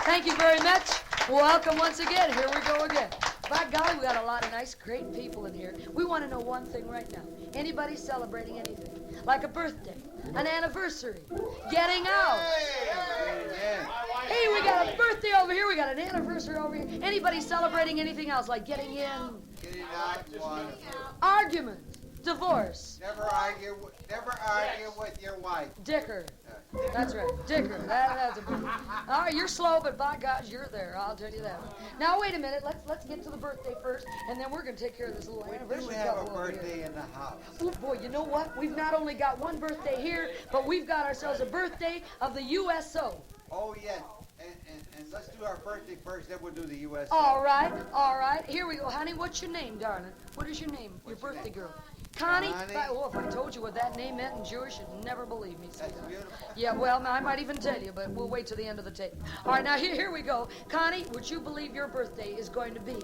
Thank you very much. Welcome once again. Here we go again. By golly, we got a lot of nice, great people in here. We want to know one thing right now. Anybody celebrating anything? Like a birthday, an anniversary, getting out. Hey, we got a birthday over here. We got an anniversary over here. Anybody celebrating anything else, like getting in? Getting out, wonderful. Argument, divorce. Never argue with your wife. Dicker. That's right, dicker. That's a good one. All right, you're slow, but by gosh, you're there. I'll tell you that. Now, wait a minute. Let's get to the birthday first, and then we're going to take care of this little anniversary. We have a couple over birthday here. in the house. Oh, boy, you know what? We've not only got one birthday here, but we've got ourselves a birthday of the USO. Oh, yes. And let's do our birthday first, then we'll do the U.S. All right, all right. Here we go. Honey, what's your name, darling? What is your name? Your birthday girl. Connie? Oh, if I told you what that name meant in Jewish, you'd never believe me. That's beautiful. Yeah, well, I might even tell you, but we'll wait till the end of the tape. All right, now here we go. Connie, would you believe your birthday is going to be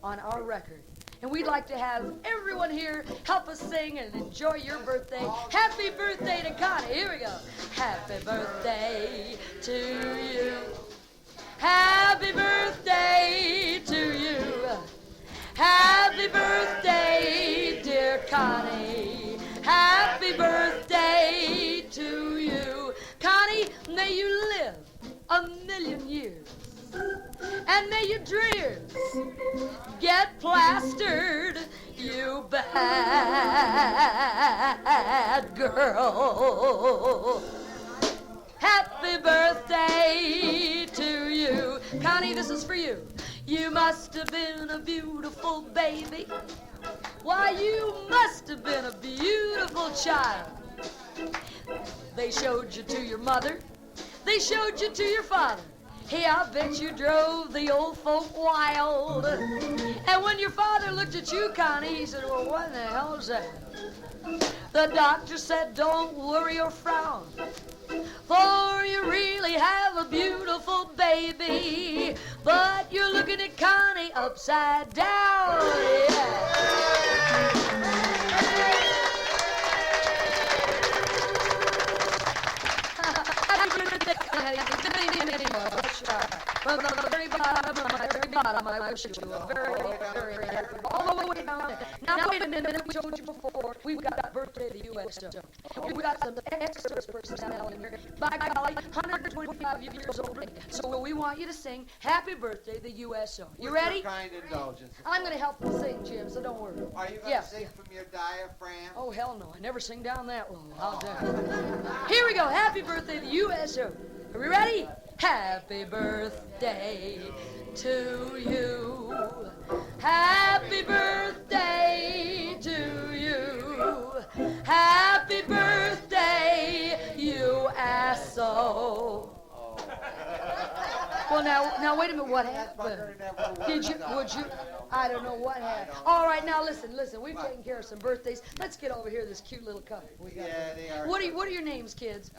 on our record? And we'd like to have everyone here help us sing and enjoy your birthday. Happy birthday to Connie. Here we go. Happy birthday to you. Happy birthday to you. Happy birthday, dear Connie. Happy birthday to you. Connie, may you live 1,000,000 years. And may your dreams get plastered, you bad girl. Happy birthday to you. Connie, this is for you. You must have been a beautiful baby. Why, you must have been a beautiful child. They showed you to your mother. They showed you to your father. Hey, I bet you drove the old folk wild. And when your father looked at you, Connie, he said, well, what in the hell is that? The doctor said, don't worry or frown, for you really have a beautiful baby. But you're looking at Connie upside down. Yeah. From the very bottom of my very bottom, I wish you a very, very happy all the way down. Now wait a minute, we told you before, we've got birthday of the USO. We've got some extra personnel in here. By golly, 125 years old. So we want you to sing Happy Birthday the USO. You ready? Kind indulgence. I'm going to help you sing, Jim, so don't worry. Are you going to sing from your diaphragm? Oh, hell no. I never sing down that low. How dare. Here we go. Happy Birthday the USO. Are we ready? Happy birthday to you. Happy birthday to you. Happy birthday, you asshole. Well, now, wait a minute. What happened? Would you? I don't know what happened. All right, now listen. We've taken care of some birthdays. Let's get over here to this cute little couple. They are. What are your names, kids?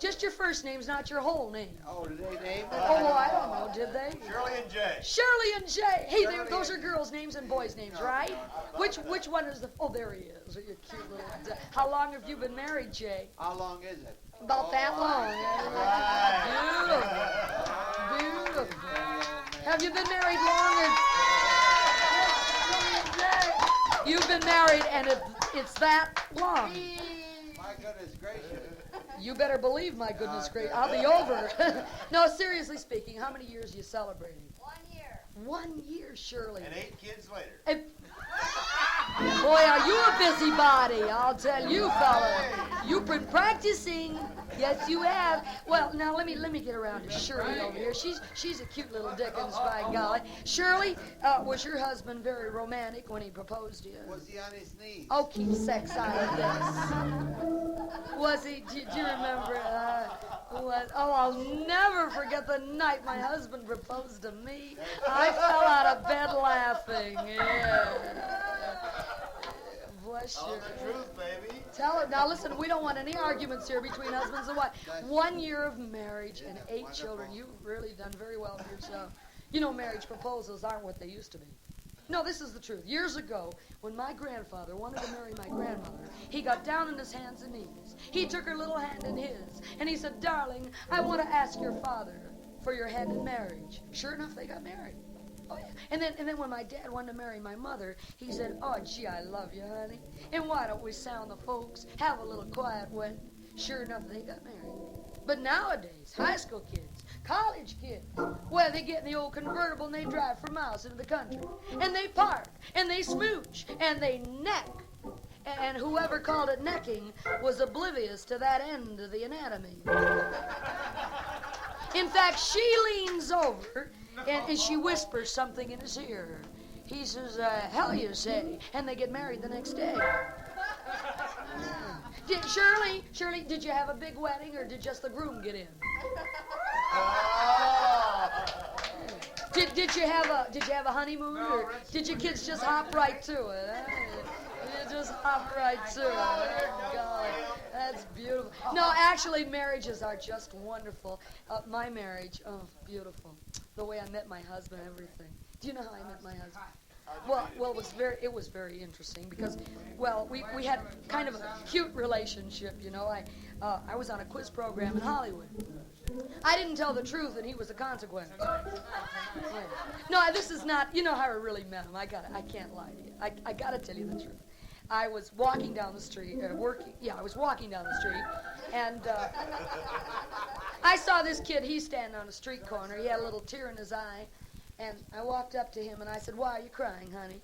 Just your first names, not your whole name. Oh, did they name it? Oh, I don't know. Did they? Shirley and Jay. Shirley and Jay. Hey, those are girls' names and boys' names, right? Which one is the? Oh, there he is. You cute little. How long have you been married, Jay? How long is it? About that long. Beautiful. Have you been married long? You've been married and it's that long. My goodness gracious. You better believe, my goodness gracious, I'll be over. No, seriously speaking, how many years are you celebrating? 1 year. 1 year, Shirley. And 8 kids later. Boy, are you a busybody, I'll tell you, fella. You've been practicing. Yes, you have. Well, now let me get around to Shirley over here. She's a cute little Dickens, by golly. Shirley, was your husband very romantic when he proposed to you? Was he on his knees? Oh, keep sex out of this. Was he? Do you remember? I'll never forget the night my husband proposed to me. I fell out of bed laughing. Yeah. Bless you. Tell the truth, baby. Tell it. Now listen, we don't want any arguments here between husbands and wives. 1 year of marriage and 8 children. You've really done very well for yourself. You know, marriage proposals aren't what they used to be. No, this is the truth. Years ago, when my grandfather wanted to marry my grandmother, he got down on his hands and knees. He took her little hand in his, and he said, darling, I want to ask your father for your hand in marriage. Sure enough, they got married. Oh, yeah. And then when my dad wanted to marry my mother, he said, oh, gee, I love you, honey. And why don't we sound the folks, have a little quiet wedding? Sure enough, they got married. But nowadays, high school kids, college kids, well, they get in the old convertible and they drive for miles into the country. And they park, and they smooch, and they neck. And whoever called it necking was oblivious to that end of the anatomy. In fact, she leans over and she whispers something in his ear. He says, hell you say, and they get married the next day. Shirley, did you have a big wedding or did just the groom get in? Did you have a honeymoon or did your kids just hop right to it? You just hop right to it. Oh, God, that's beautiful. No, actually, marriages are just wonderful. My marriage, oh, beautiful. The way I met my husband, everything. Do you know how I met my husband? Well, it was very interesting because, well, we had kind of a cute relationship, you know. I was on a quiz program in Hollywood. I didn't tell the truth, and he was the consequence. No, this is not. You know how I really met him. I can't lie to you. I gotta tell you the truth. I was walking down the street, I was walking down the street, and I saw this kid. He's standing on a street corner. He had a little tear in his eye. And I walked up to him and I said, why are you crying, honey?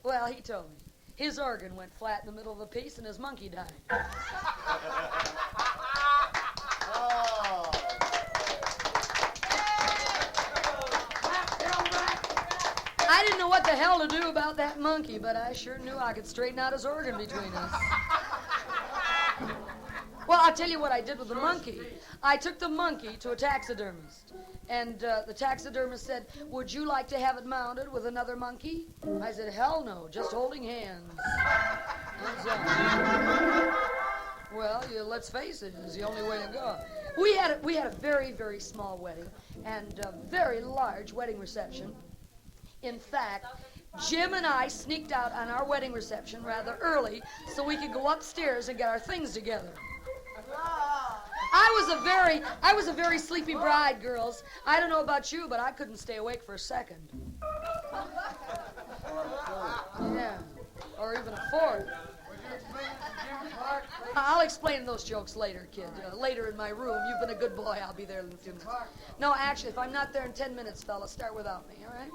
Well, he told me. His organ went flat in the middle of a piece and his monkey died. Oh. I didn't know what the hell to do about that monkey, but I sure knew I could straighten out his organ between us. Well, I'll tell you what I did with the monkey. I took the monkey to a taxidermist. And the taxidermist said, would you like to have it mounted with another monkey? I said, hell no, just holding hands. Well, let's face it, it's the only way to go. We had a very, very small wedding and a very large wedding reception. In fact, Jim and I sneaked out on our wedding reception rather early so we could go upstairs and get our things together. I was a very sleepy bride, girls. I don't know about you, but I couldn't stay awake for a second. Yeah, or even a fourth. I'll explain those jokes later, kid. Later in my room. You've been a good boy. I'll be there in a few minutes. No, actually, if I'm not there in 10 minutes, fellas, start without me, all right?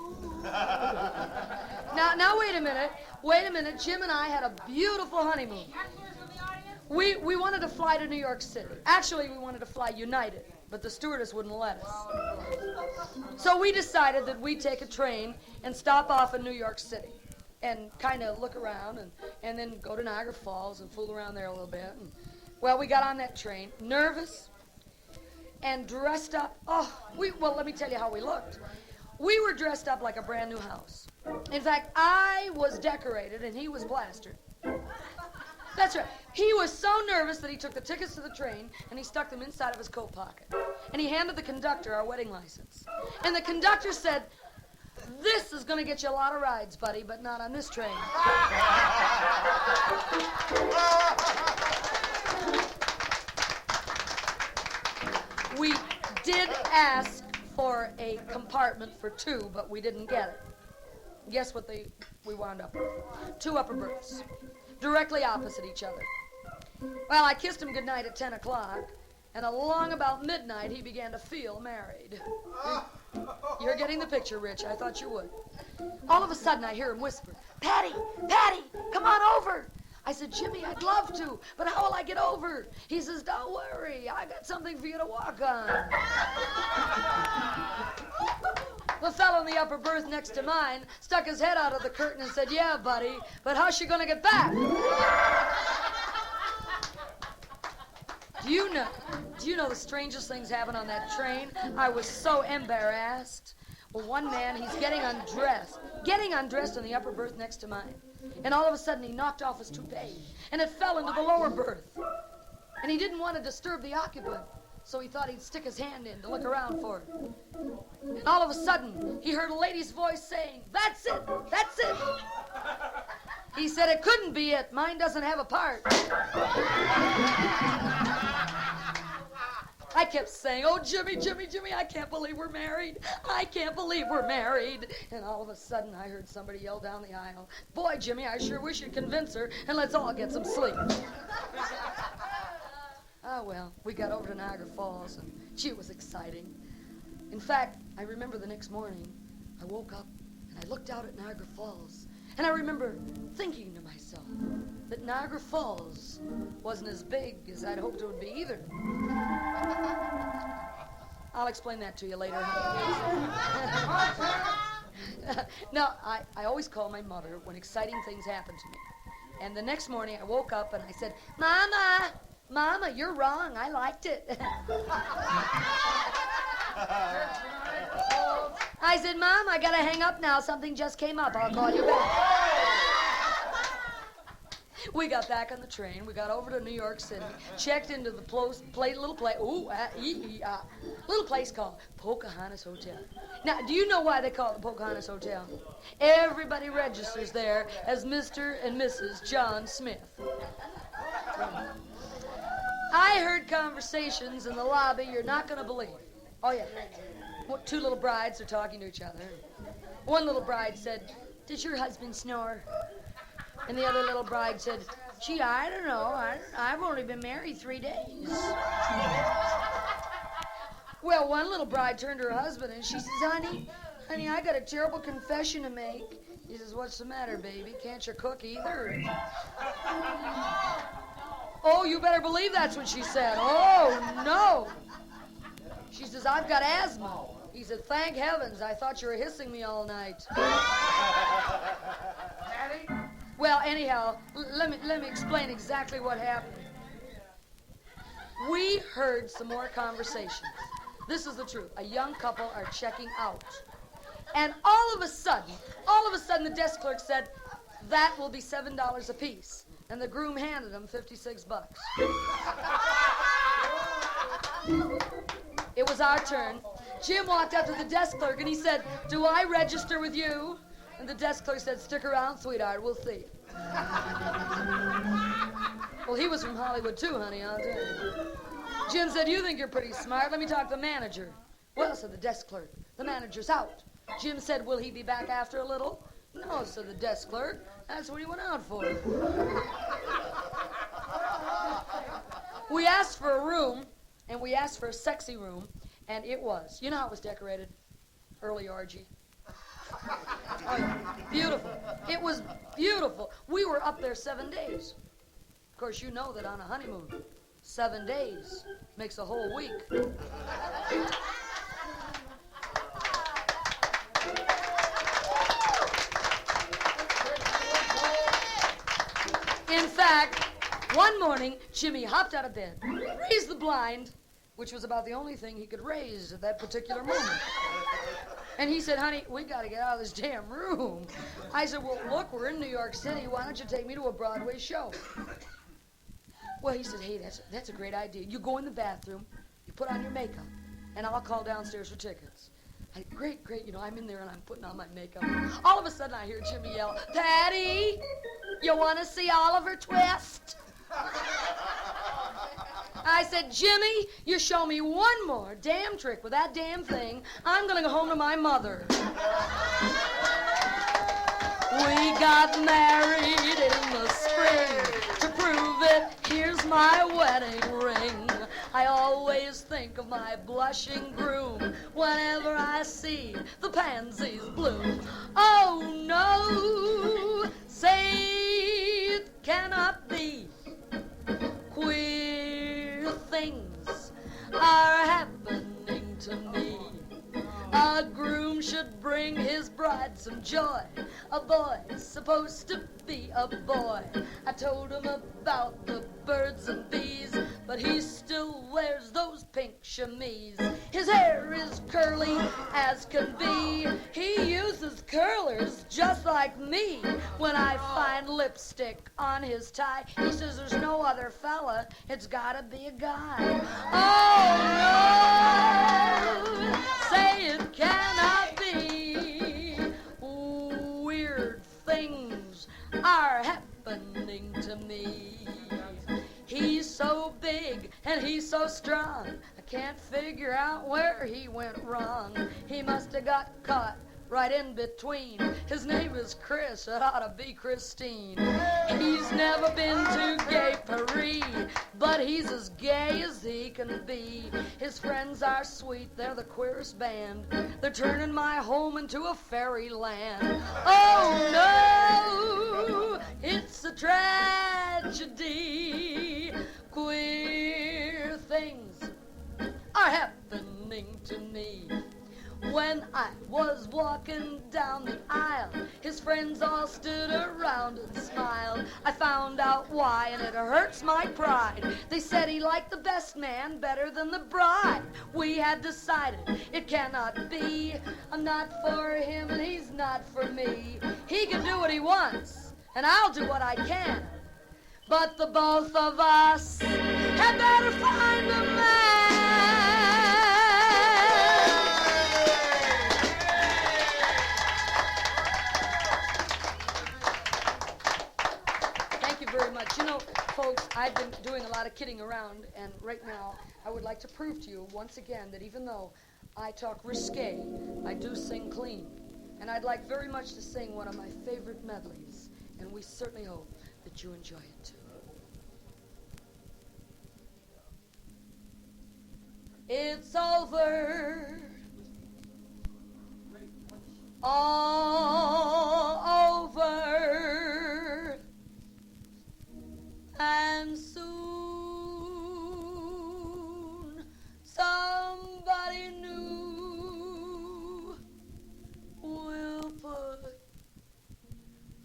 Now, wait a minute. Wait a minute. Jim and I had a beautiful honeymoon. We wanted to fly to New York City. Actually, we wanted to fly United, but the stewardess wouldn't let us. So we decided that we'd take a train and stop off in New York City and kind of look around and then go to Niagara Falls and fool around there a little bit. And, well, we got on that train, nervous and dressed up. Well, let me tell you how we looked. We were dressed up like a brand new house. In fact, I was decorated and he was plastered. That's right. He was so nervous that he took the tickets to the train and he stuck them inside of his coat pocket. And he handed the conductor our wedding license. And the conductor said, this is going to get you a lot of rides, buddy, but not on this train. We did ask for a compartment for two, but we didn't get it. Guess what we wound up with? 2 upper berths, directly opposite each other. Well, I kissed him goodnight at 10 o'clock, and along about midnight, he began to feel married. You're getting the picture, Rich. I thought you would. All of a sudden, I hear him whisper, Patti, come on over. I said, Jimmy, I'd love to, but how will I get over? He says, don't worry, I got something for you to walk on. The fellow in the upper berth next to mine stuck his head out of the curtain and said, yeah, buddy, but how's she gonna get back? Do you know the strangest things happen on that train? I was so embarrassed. Well, one man, he's getting undressed in the upper berth next to mine. And all of a sudden, he knocked off his toupee, and it fell into the lower berth. And he didn't want to disturb the occupant, so he thought he'd stick his hand in to look around for it. And all of a sudden, he heard a lady's voice saying, that's it. He said, it couldn't be it. Mine doesn't have a part. I kept saying, oh, Jimmy, Jimmy, Jimmy, I can't believe we're married. I can't believe we're married. And all of a sudden, I heard somebody yell down the aisle, boy, Jimmy, I sure wish you'd convince her, and let's all get some sleep. Oh, well, we got over to Niagara Falls, and gee, it was exciting. In fact, I remember the next morning, I woke up, and I looked out at Niagara Falls, and I remember thinking to myself that Niagara Falls wasn't as big as I'd hoped it would be either. I'll explain that to you later. Now, I always call my mother when exciting things happen to me. And the next morning I woke up and I said, Mama, Mama, you're wrong. I liked it. I said, Mom, I gotta hang up now. Something just came up. I'll call you back. We got back on the train. We got over to New York City. Checked into the little place called Pocahontas Hotel. Now, do you know why they call it the Pocahontas Hotel? Everybody registers there as Mr. and Mrs. John Smith. I heard conversations in the lobby you're not gonna believe. Oh, yeah. Two little brides are talking to each other. One little bride said, does your husband snore? And the other little bride said, gee, I don't know. I've only been married 3 days. Well, one little bride turned to her husband and she says, honey, I got a terrible confession to make. He says, what's the matter, baby? Can't you cook either? Oh, you better believe that's what she said. Oh, no. She says, I've got asthma. He said, thank heavens, I thought you were hissing me all night. Well, anyhow, let me explain exactly what happened. We heard some more conversations. This is the truth. A young couple are checking out. And all of a sudden, the desk clerk said, that will be $7 apiece. And the groom handed him $56. It was our turn. Jim walked up to the desk clerk and he said, do I register with you? And the desk clerk said, stick around, sweetheart, we'll see. Well, he was from Hollywood too, honey, I'll tell you. Jim said, you think you're pretty smart. Let me talk to the manager. Well, said the desk clerk, the manager's out. Jim said, will he be back after a little? No, said the desk clerk. That's what he went out for. We asked for a room, and we asked for a sexy room, and it was. You know how it was decorated? Early orgy. Oh, yeah. Beautiful. It was beautiful. We were up there 7 days. Of course, you know that on a honeymoon, 7 days makes a whole week. In fact, one morning, Jimmy hopped out of bed, raised the blind, which was about the only thing he could raise at that particular moment. And he said, honey, we got to get out of this damn room. I said, well, look, we're in New York City. Why don't you take me to a Broadway show? Well, he said, hey, that's a great idea. You go in the bathroom, you put on your makeup, and I'll call downstairs for tickets. Great, I'm in there and I'm putting on my makeup. All of a sudden I hear Jimmy yell, Patti, you want to see Oliver Twist? I said, Jimmy, you show me one more damn trick with that damn thing, I'm going to go home to my mother. We got married in the spring. To prove it, here's my wedding ring. I always think of my blushing groom whenever I see the pansies bloom. Oh, no, say it cannot be. Queer things are happening to me. A groom should bring his bride some joy. A boy's supposed to be a boy. I told him about the birds and bees, but he still wears those pink chemise. His hair is curly as can be. He uses curlers just like me. When I find lipstick on his tie, he says there's no other fella, it's gotta be a guy. Oh no, say it cannot be. Weird things are happening to me. He's so big and And he's so strong, I can't figure out where he went wrong. He must have got caught right in between. His name is Chris, it ought to be Christine. He's never been to Gay Paris, but he's as gay as he can be. His friends are sweet, they're the queerest band. They're turning my home into a fairyland. Oh no, it's a tragedy. Queer things are happening to me. When I was walking down the aisle, his friends all stood around and smiled. I found out why, and it hurts my pride. They said he liked the best man better than the bride. We had decided it cannot be. I'm not for him and he's not for me. He can do what he wants, and I'll do what I can. But the both of us had better find a man. Thank you very much. You know, folks, I've been doing a lot of kidding around, and right now I would like to prove to you once again that even though I talk risque, I do sing clean. And I'd like very much to sing one of my favorite medleys, and we certainly hope that you enjoy it too. It's over, all over, and soon somebody new will put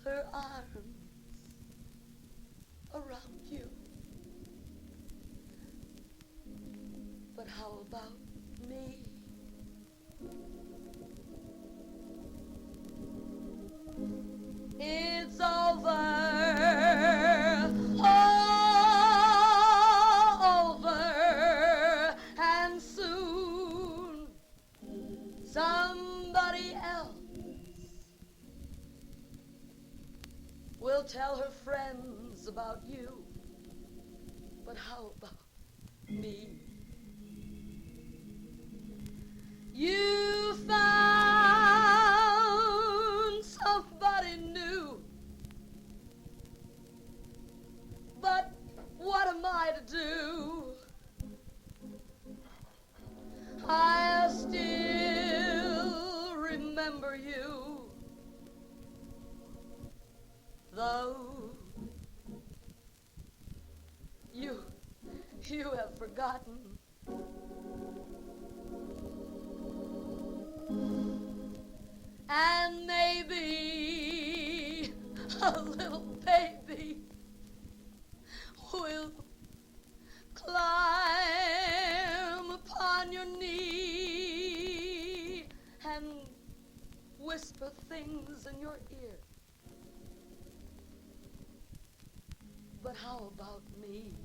her arms around you. But how about me? It's over, all over, and soon somebody else will tell her friends about you. But how about me? You found somebody new, but what am I to do? I still remember you, though you have forgotten. And maybe a little baby will climb upon your knee and whisper things in your ear. But how about me?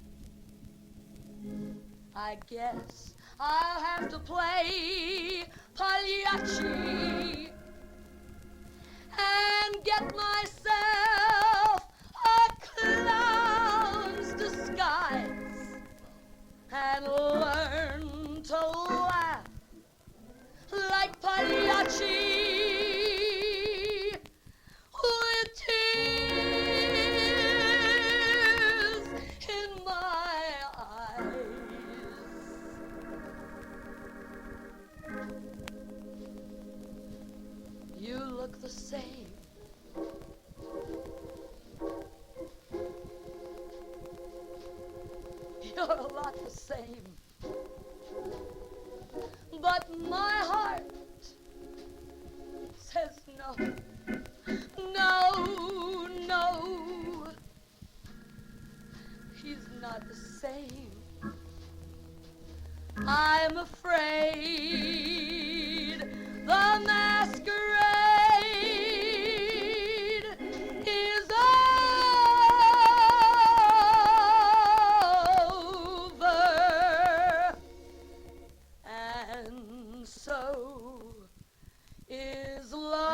I guess I'll have to play Pagliacci and get myself a clown's disguise and learn to laugh like Pagliacci with tears in my eyes. You look the same. You're a lot the same. But my heart says no. No, no. He's not the same. I'm afraid the masquerade is over, and so is love.